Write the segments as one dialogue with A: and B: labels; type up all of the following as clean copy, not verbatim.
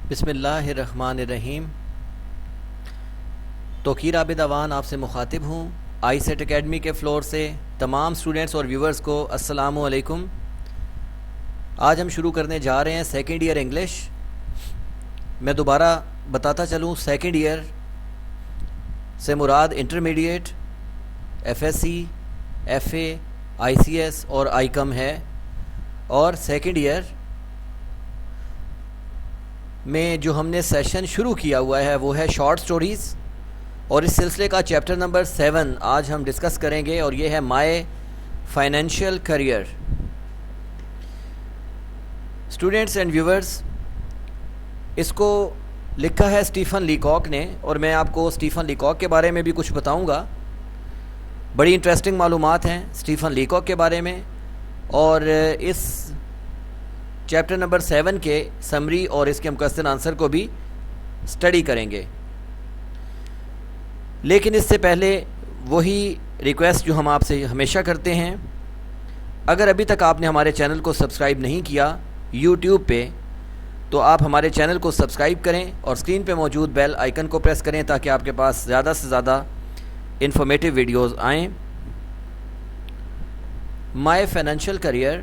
A: بسم اللہ الرحمن الرحیم۔ توقیر عابد اوان آپ سے مخاطب ہوں آئی سیٹ اکیڈمی کے فلور سے۔ تمام سٹوڈنٹس اور ویورز کو السلام علیکم۔ آج ہم شروع کرنے جا رہے ہیں سیکنڈ ایئر انگلش۔ میں دوبارہ بتاتا چلوں، سیکنڈ ایئر سے مراد intermediate, F S C, F A, I C S اور آئی کم ہے، اور سیکنڈ ایئر میں جو ہم نے سیشن شروع کیا ہوا ہے وہ ہے شارٹ سٹوریز، اور اس سلسلے کا چیپٹر نمبر 7 آج ہم ڈسکس کریں گے، اور یہ ہے my financial career. Students and viewers, اس کو لکھا ہے اسٹیفن لیکاک نے، اور میں آپ کو اسٹیفن لیکاک کے بارے میں بھی کچھ بتاؤں گا۔ بڑی انٹرسٹنگ معلومات ہیں اسٹیفن لیکاک کے بارے میں، اور اس چیپٹر نمبر 7 کے سمری اور اس کے مقصر آنسر کو بھی سٹڈی کریں گے۔ لیکن اس سے پہلے وہی ریکویسٹ جو ہم آپ سے ہمیشہ کرتے ہیں، اگر ابھی تک آپ نے ہمارے چینل کو سبسکرائب نہیں کیا یوٹیوب پہ، تو آپ ہمارے چینل کو سبسکرائب کریں اور اسکرین پہ موجود بیل آئیکن کو پریس کریں تاکہ آپ کے پاس زیادہ سے زیادہ انفارمیٹیو ویڈیوز آئیں۔ My financial career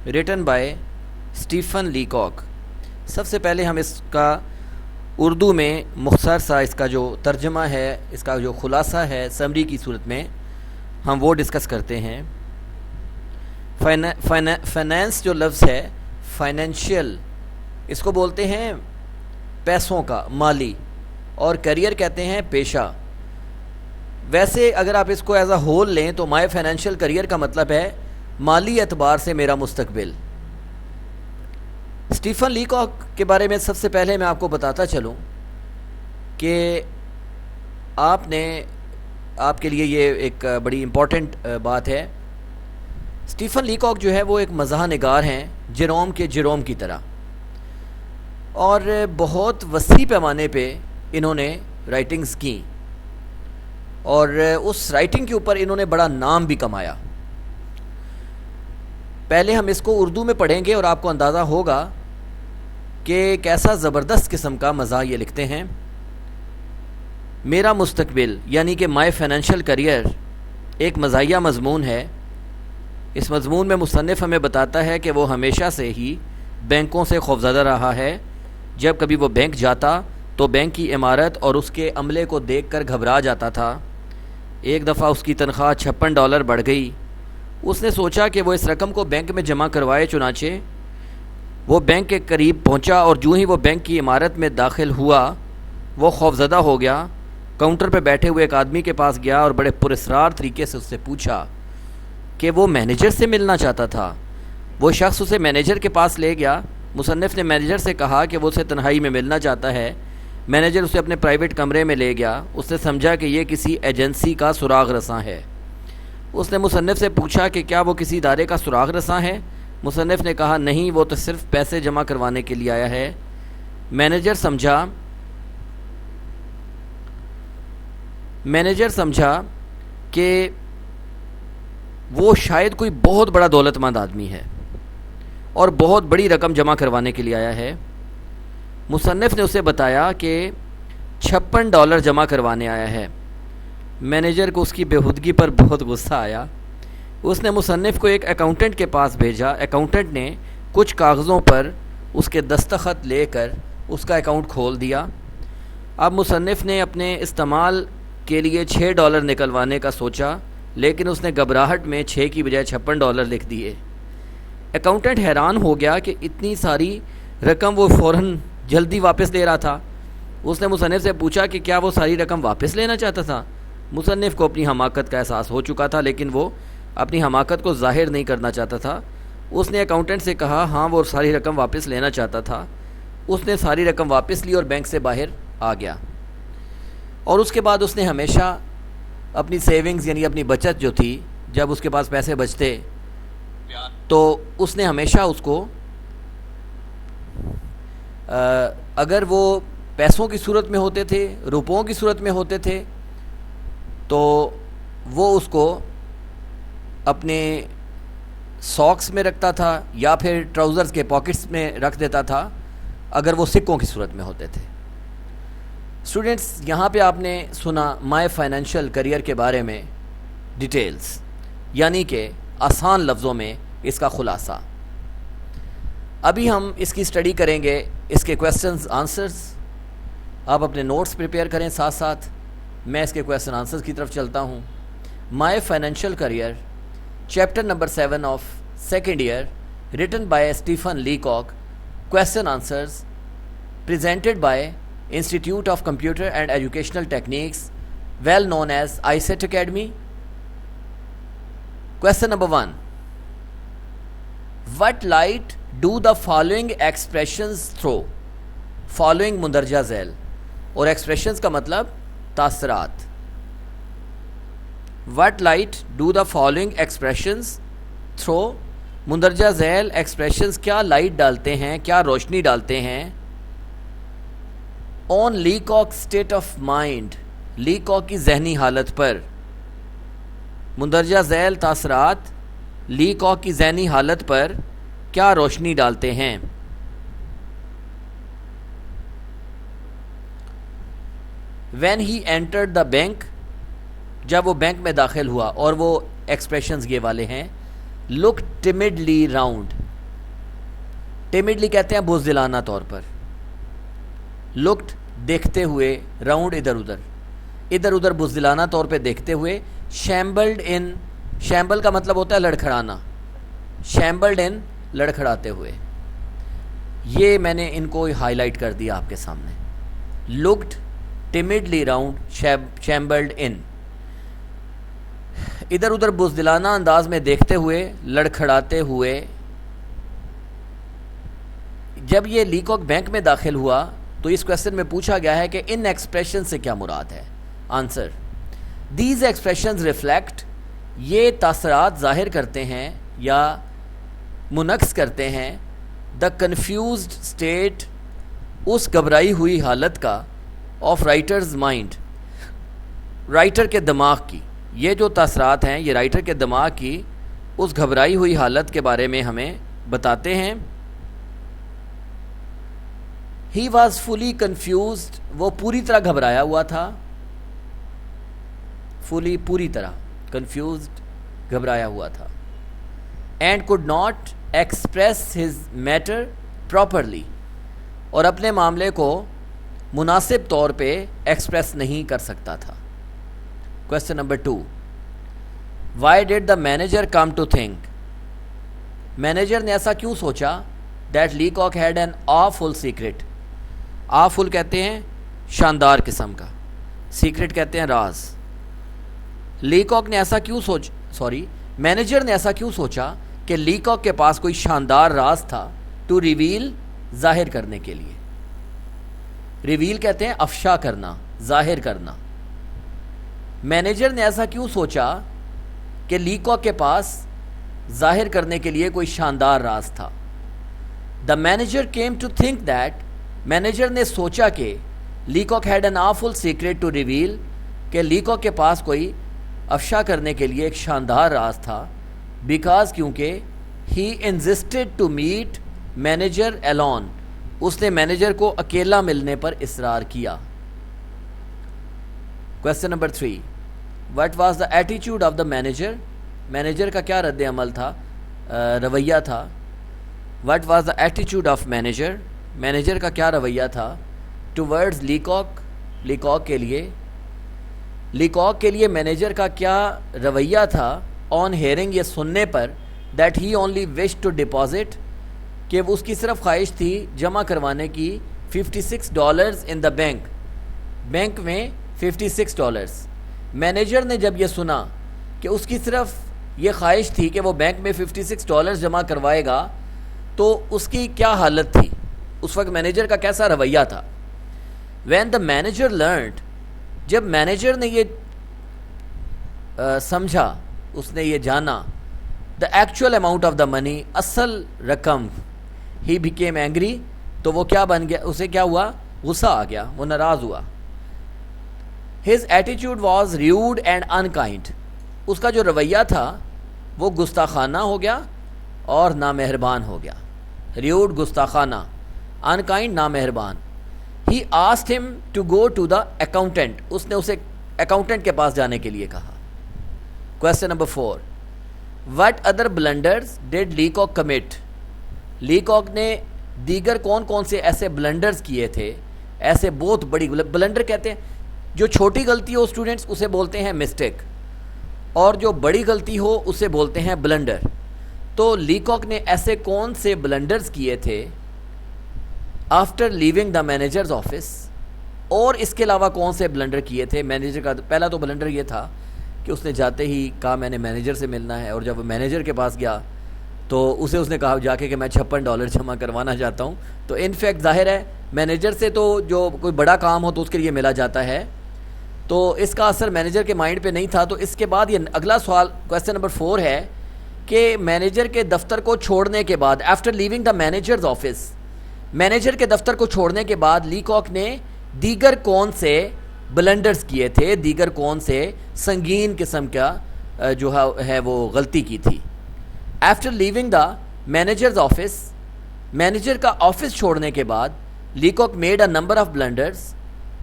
A: written by Stephen Leacock. سب سے پہلے ہم اس کا اردو میں مختصر سا اس کا جو ترجمہ ہے، اس کا جو خلاصہ ہے سمری کی صورت میں، ہم وہ ڈسکس کرتے ہیں۔ فائنینس جو لفظ ہے، فائنینشیل، اس کو بولتے ہیں پیسوں کا، مالی، اور کیریئر کہتے ہیں پیشہ۔ ویسے اگر آپ اس کو ایز اے ہول لیں تو مائی فائنینشیل کیریئر کا مطلب ہے مالی اعتبار سے میرا مستقبل۔ اسٹیفن لیکاک کے بارے میں سب سے پہلے میں آپ کو بتاتا چلوں کہ آپ کے لیے یہ ایک بڑی امپورٹنٹ بات ہے۔ اسٹیفن لیکاک جو ہے وہ ایک مزاح نگار ہیں، جیروم کی طرح، اور بہت وسیع پیمانے پہ انہوں نے رائٹنگز کی، اور اس رائٹنگ کے اوپر انہوں نے بڑا نام بھی کمایا۔ پہلے ہم اس کو اردو میں پڑھیں گے اور آپ کو اندازہ ہوگا کہ کیسا زبردست قسم کا مزاح یہ لکھتے ہیں۔ میرا مستقبل یعنی کہ مائی فائنینشیل کیریئر ایک مزاحیہ مضمون ہے۔ اس مضمون میں مصنف ہمیں بتاتا ہے کہ وہ ہمیشہ سے ہی بینکوں سے خوفزدہ رہا ہے۔ جب کبھی وہ بینک جاتا تو بینک کی عمارت اور اس کے عملے کو دیکھ کر گھبرا جاتا تھا۔ ایک دفعہ اس کی تنخواہ $56 بڑھ گئی۔ اس نے سوچا کہ وہ اس رقم کو بینک میں جمع کروائے، چنانچہ وہ بینک کے قریب پہنچا، اور جو ہی وہ بینک کی عمارت میں داخل ہوا وہ خوفزدہ ہو گیا۔ کاؤنٹر پہ بیٹھے ہوئے ایک آدمی کے پاس گیا اور بڑے پراسرار طریقے سے اس سے پوچھا کہ وہ مینیجر سے ملنا چاہتا تھا۔ وہ شخص اسے مینیجر کے پاس لے گیا۔ مصنف نے مینیجر سے کہا کہ وہ اسے تنہائی میں ملنا چاہتا ہے۔ مینیجر اسے اپنے پرائیویٹ کمرے میں لے گیا۔ اس نے سمجھا کہ یہ کسی ایجنسی کا سراغ رساں ہے۔ اس نے مصنف سے پوچھا کہ کیا وہ کسی ادارے کا سراغ رساں ہے؟ مصنف نے کہا نہیں، وہ تو صرف پیسے جمع کروانے کے لیے آیا ہے۔ مینیجر سمجھا کہ وہ شاید کوئی بہت بڑا دولت مند آدمی ہے اور بہت بڑی رقم جمع کروانے کے لیے آیا ہے۔ مصنف نے اسے بتایا کہ $56 جمع کروانے آیا ہے۔ مینیجر کو اس کی بےہودگی پر بہت غصہ آیا۔ اس نے مصنف کو ایک اکاؤنٹنٹ کے پاس بھیجا۔ اکاؤنٹنٹ نے کچھ کاغذوں پر اس کے دستخط لے کر اس کا اکاؤنٹ کھول دیا۔ اب مصنف نے اپنے استعمال کے لیے $6 نکلوانے کا سوچا، لیکن اس نے گھبراہٹ میں 6 کی بجائے $56 لکھ دیے۔ اکاؤنٹنٹ حیران ہو گیا کہ اتنی ساری رقم وہ فوراً جلدی واپس لے رہا تھا۔ اس نے مصنف سے پوچھا کہ کیا وہ ساری رقم واپس لینا چاہتا تھا؟ مصنف کو اپنی حماقت کا احساس ہو چکا تھا، لیکن وہ اپنی حماقت کو ظاہر نہیں کرنا چاہتا تھا۔ اس نے اکاؤنٹنٹ سے کہا ہاں وہ ساری رقم واپس لینا چاہتا تھا۔ اس نے ساری رقم واپس لی اور بینک سے باہر آ گیا، اور اس کے بعد اس نے ہمیشہ اپنی سیونگز یعنی اپنی بچت جو تھی، جب اس کے پاس پیسے بچتے تو اس نے ہمیشہ اس کو اگر وہ پیسوں کی صورت میں ہوتے تھے، روپوں کی صورت میں ہوتے تھے، تو وہ اس کو اپنے ساکس میں رکھتا تھا یا پھر ٹراؤزرز کے پاکٹس میں رکھ دیتا تھا۔ اگر وہ سکوں کی صورت میں ہوتے تھے. اسٹوڈنٹس یہاں پہ آپ نے سنا مائی فائنینشیل کریئر کے بارے میں ڈیٹیلز، یعنی کہ آسان لفظوں میں اس کا خلاصہ. ابھی ہم اس کی اسٹڈی کریں گے، اس کے کویسچنز آنسرز. آپ اپنے نوٹس پریپیئر کریں، ساتھ ساتھ میں اس کے کویسچن آنسرز کی طرف چلتا ہوں. My financial career chapter number 7 of second year written by Stephen Leacock. Question answers presented by Institute of Computer and Educational Techniques, well known as ICET Academy. Question number 1. What light do the following expressions throw? Following مندرجہ ذیل اور expressions کا مطلب تاثرات. What light do the following expressions throw? مندرجہ ذیل expressions کیا light ڈالتے ہیں، کیا روشنی ڈالتے ہیں آن لیکاک اسٹیٹ آف مائنڈ، لیکاک کی ذہنی حالت پر. مندرجہ ذیل تاثرات لیکاک کی ذہنی حالت پر کیا روشنی ڈالتے ہیں؟ When he entered the bank, جب وہ بینک میں داخل ہوا، اور وہ ایکسپریشنز یہ والے ہیں. لک ٹمڈلی راؤنڈ، ٹمڈلی کہتے ہیں بزدلانہ طور پر. لکڈ دیکھتے ہوئے، راؤنڈ ادھر ادھر، ادھر ادھر بزدلانہ طور پہ دیکھتے ہوئے. شیمبلڈ ان، شیمبل کا مطلب ہوتا ہے لڑکھڑانا، شیمبلڈ ان لڑکھڑاتے ہوئے. یہ میں نے ان کو ہائی لائٹ کر دیا آپ کے سامنے. لکڈ ٹمڈلی راؤنڈ، شیمبلڈ ان، ادھر ادھر بزدلانہ انداز میں دیکھتے ہوئے، لڑکھڑاتے ہوئے. جب یہ لیکاک بینک میں داخل ہوا تو اس کویسچن میں پوچھا گیا ہے کہ ان ایکسپریشن سے کیا مراد ہے. آنسر: دیز ایکسپریشنز ریفلیکٹ، یہ تاثرات ظاہر کرتے ہیں یا منعکس کرتے ہیں دا کنفیوزڈ اسٹیٹ، اس گھبرائی ہوئی حالت کا، آف رائٹرز مائنڈ، رائٹر کے دماغ کی. یہ جو تاثرات ہیں یہ رائٹر کے دماغ کی اس گھبرائی ہوئی حالت کے بارے میں ہمیں بتاتے ہیں. ہی واز فلی کنفیوزڈ، وہ پوری طرح گھبرایا ہوا تھا. فلی پوری طرح، کنفیوزڈ گھبرایا ہوا تھا. And could not express his matter properly, اور اپنے معاملے کو مناسب طور پہ ایکسپریس نہیں کر سکتا تھا. Question number 2. Why did the manager come to think, manager نے ایسا کیوں سوچا that Leacock had an awful secret. Awful کہتے ہیں شاندار قسم کا، سیکرٹ کہتے ہیں راز. لیکاک نے ایسا کیوں مینیجر نے ایسا کیوں سوچا کہ لیکاک کے پاس کوئی شاندار راز تھا. ٹو ریویل، ظاہر کرنے کے لیے. ریویل کہتے ہیں افشا کرنا، ظاہر کرنا. مینیجر نے ایسا کیوں سوچا کہ لیکاک کے پاس ظاہر کرنے کے لیے کوئی شاندار راز تھا. The manager came to think that, manager نے سوچا کہ Leacock had an awful secret to reveal, کہ لیکاک کے پاس کوئی افشا کرنے کے لیے ایک شاندار راز تھا. بیکاز، کیونکہ he insisted to meet manager alone, اس نے مینیجر کو اکیلا ملنے پر اصرار کیا. Question number 3. What was the ایٹیچیوڈ آف دا مینیجر، مینیجر کا کیا رد عمل تھا، رویہ تھا. واٹ واز دا ایٹیچیوڈ آف مینیجر، مینیجر کا کیا رویہ تھا. ٹوورڈز لیکاک، لیکاک کے لیے، لیکاک کے لیے مینیجر کا کیا رویہ تھا. آن ہیئرنگ، یہ سننے پر، that he only wish to deposit, کہ اس کی صرف خواہش تھی جمع کروانے کی $56 ان دا بینک، بینک میں $56. مینیجر نے جب یہ سنا کہ اس کی صرف یہ خواہش تھی کہ وہ بینک میں $56 جمع کروائے گا، تو اس کی کیا حالت تھی، اس وقت مینیجر کا کیسا رویہ تھا. وین دا مینیجر لرنڈ، جب مینیجر نے یہ سمجھا، اس نے یہ جانا، the actual amount of the money, اصل رقم، ہی بیکیم اینگری، تو وہ کیا بن گیا، اسے کیا ہوا، غصہ آ گیا، وہ ناراض ہوا. ہز ایٹیچیوڈ واز ریوڈ اینڈ انکائنڈ، اس کا جو رویہ تھا وہ گستاخانہ ہو گیا اور نامہربان ہو گیا. ریوڈ، گستاخانہ، unkind, نامہربان. He asked him to go to the accountant. اس نے اسے اکاؤنٹنٹ کے پاس جانے کے لیے کہا. Question number 4. What other blunders did Leacock commit? لیکاک نے دیگر کون کون سے ایسے بلنڈرز کیے تھے, ایسے بہت بڑی بلنڈر کہتے ہیں جو چھوٹی غلطی ہو اسٹوڈنٹس اسے بولتے ہیں مسٹیک, اور جو بڑی غلطی ہو اسے بولتے ہیں بلنڈر. تو لیکاک نے ایسے کون سے بلنڈرز کیے تھے after leaving the manager's office, اور اس کے علاوہ کون سے بلنڈر کیے تھے. مینیجر کا پہلا تو بلنڈر یہ تھا کہ اس نے جاتے ہی کہا میں نے مینیجر سے ملنا ہے, اور جب وہ مینیجر کے پاس گیا تو اس نے کہا جا کے کہ میں $56 جمع کروانا چاہتا ہوں. تو انفیکٹ ظاہر ہے مینیجر سے تو جو کوئی بڑا کام ہو تو اس کے لیے ملا جاتا ہے, تو اس کا اثر مینیجر کے مائنڈ پہ نہیں تھا. تو اس کے بعد یہ اگلا سوال کویسچن نمبر 4 ہے کہ مینیجر کے دفتر کو چھوڑنے کے بعد, after leaving the manager's office, manager کے دفتر کو چھوڑنے کے بعد لیکاک نے دیگر کون سے بلنڈرز کیے تھے, دیگر کون سے سنگین قسم کا جو ہے وہ غلطی کی تھی. After leaving the manager's office, manager کا آفس چھوڑنے کے بعد Leacock made a number of blunders,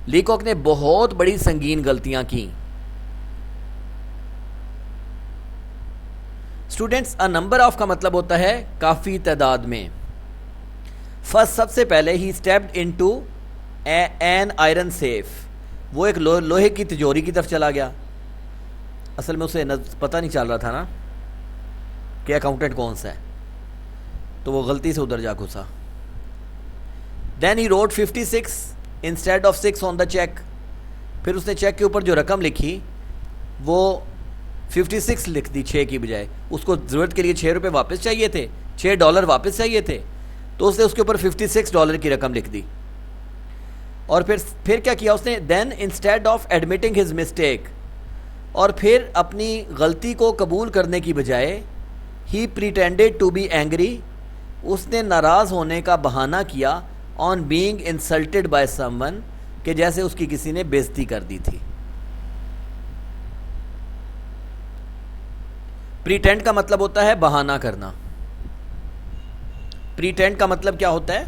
A: Leacock نے بہت بڑی سنگین غلطیاں کیں. اسٹوڈنٹس اے نمبر آف کا مطلب ہوتا ہے کافی تعداد میں. فرسٹ سب سے پہلے he stepped into an iron safe, وہ ایک لوہے کی تجوری کی طرف چلا گیا. اصل میں اسے پتہ نہیں چل رہا تھا نا کہ اکاؤنٹنٹ کون سا ہے, تو وہ غلطی سے ادھر جا گھسا. Then he wrote 56 instead of 6 on the cheque, پھر اس نے چیک کے اوپر جو رقم لکھی وہ 56 لکھ دی 6 کی بجائے. اس کو ضرورت کے لیے $6 واپس چاہیے تھے, $6 واپس چاہیے تھے, تو اس نے اس کے اوپر $56 کی رقم لکھ دی. اور پھر کیا کیا اس نے, then instead of admitting his mistake, اور پھر اپنی غلطی کو قبول کرنے کی بجائے he pretended to be angry, اس نے ناراض ہونے کا بہانہ کیا, on being insulted by someone, کہ جیسے اس کی کسی نے بےزتی کر دی تھی. پریٹینڈ کا مطلب ہوتا ہے بہانہ کرنا. پریٹینڈ کا مطلب کیا ہوتا ہے,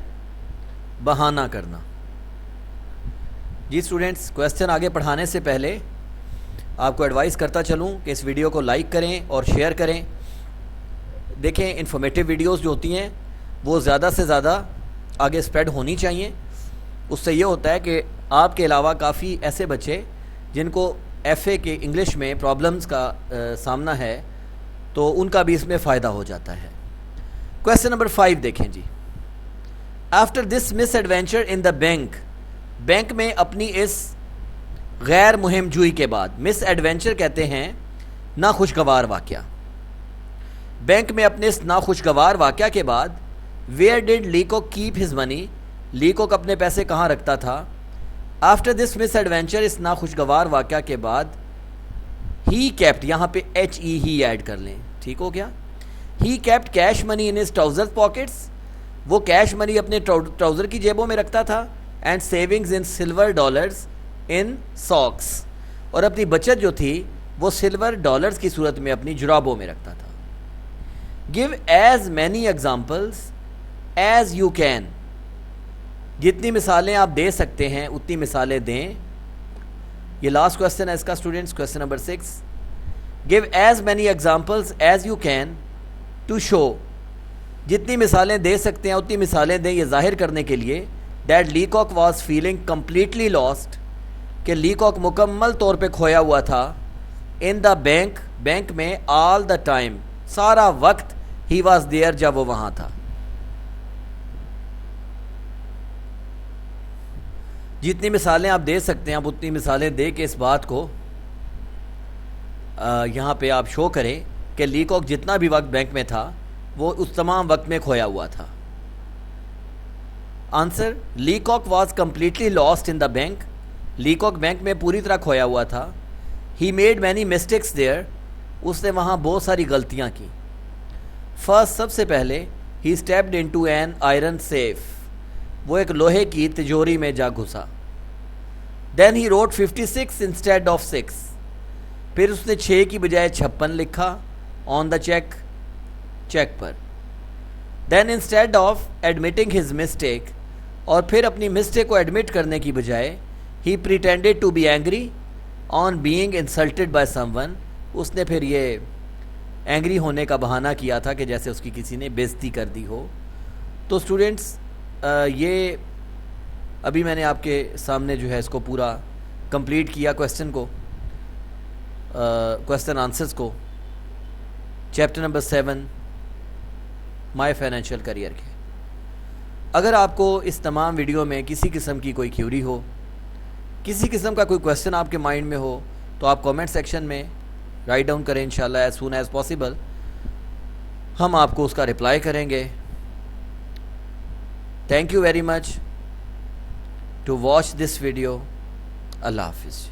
A: بہانہ کرنا. جی اسٹوڈنٹس, کویسچن آگے پڑھانے سے پہلے آپ کو ایڈوائز کرتا چلوں کہ اس ویڈیو کو لائک کریں اور شیئر کریں. دیکھیں انفارمیٹیو ویڈیوز جو ہوتی ہیں وہ زیادہ سے زیادہ آگے اسپریڈ ہونی چاہیے. اس سے یہ ہوتا ہے کہ آپ کے علاوہ کافی ایسے بچے جن کو ایف اے کے انگلش میں پرابلمز کا سامنا ہے, تو ان کا بھی اس میں فائدہ ہو جاتا ہے. کویسچن نمبر 5 دیکھیں جی. After this misadventure in the bank, bank میں اپنی اس غیر مہم جوئی کے بعد, مس ایڈونچر کہتے ہیں ناخوشگوار واقعہ, بینک میں اپنے اس ناخوشگوار واقعہ کے بعد, ویئر ڈیڈ لیکاک کیپ ہز منی, لیکاک اپنے پیسے کہاں رکھتا تھا. آفٹر دس مس ایڈونچر, اس ناخوشگوار واقعہ کے بعد, ہی کیپٹ, یہاں پہ HE ہی ایڈ کر لیں, ٹھیک ہو گیا. He kept cash money in his trouser pockets, وہ کیش منی اپنے ٹراؤزر کی جیبوں میں رکھتا تھا. And savings in silver dollars in socks, اور اپنی بچت جو تھی وہ سلور ڈالرز کی صورت میں اپنی جرابوں میں رکھتا تھا. Give as many examples as you can, جتنی مثالیں آپ دے سکتے ہیں اتنی مثالیں دیں. یہ لاسٹ کویسچن ہے اس کا students, question number 6. Give as many examples as you can to show, جتنی مثالیں دے سکتے ہیں اتنی مثالیں دیں یہ ظاہر کرنے کے لیے that Leacock was feeling completely lost, کہ لیکاک مکمل طور پہ کھویا ہوا تھا. ان دا بینک, بینک میں, آل دا ٹائم, سارا وقت, ہی واز دیئر, جب وہ وہاں تھا. جتنی مثالیں آپ دے سکتے ہیں آپ اتنی مثالیں دے کے اس بات کو یہاں پہ آپ شو کریں کہ لیکاک جتنا بھی وقت بینک میں تھا وہ اس تمام وقت میں کھویا ہوا تھا. Answer, Leacock was completely lost in the bank, Leacock bank میں پوری طرح کھویا ہوا تھا. He made many mistakes there, اس نے وہاں بہت ساری غلطیاں کی. فرسٹ سب سے پہلے, he stepped into an iron safe, وہ ایک لوہے کی تجوری میں جا گھسا. Then he wrote 56 instead of 6, پھر اس نے 6 کی بجائے 56 لکھا آن دا چیک, چیک پر. Then instead of admitting his mistake, اور پھر اپنی مسٹیک کو ایڈمٹ کرنے کی بجائے he pretended to be angry on being insulted by someone. اس نے پھر یہ اینگری ہونے کا بہانہ کیا تھا کہ جیسے اس کی کسی نے بےزتی کر دی ہو. تو اسٹوڈنٹس یہ ابھی میں نے آپ کے سامنے جو ہے اس کو پورا کمپلیٹ کیا کویسچن کو، کویسچن آنسرز کو، چیپٹر نمبر 7 مائی فائنینشیل کیریئر کے. اگر آپ کو اس تمام ویڈیو میں کسی قسم کی کوئی کیوری ہو، کسی قسم کا کوئی کویسچن آپ کے مائنڈ میں ہو، تو آپ کامنٹ سیکشن میں رائٹ ڈاؤن کریں. انشاءاللہ ایز سون ایز پاسبل ہم آپ کو اس کا رپلائی کریں گے. Thank you very much to watch this video. اللہ حافظ.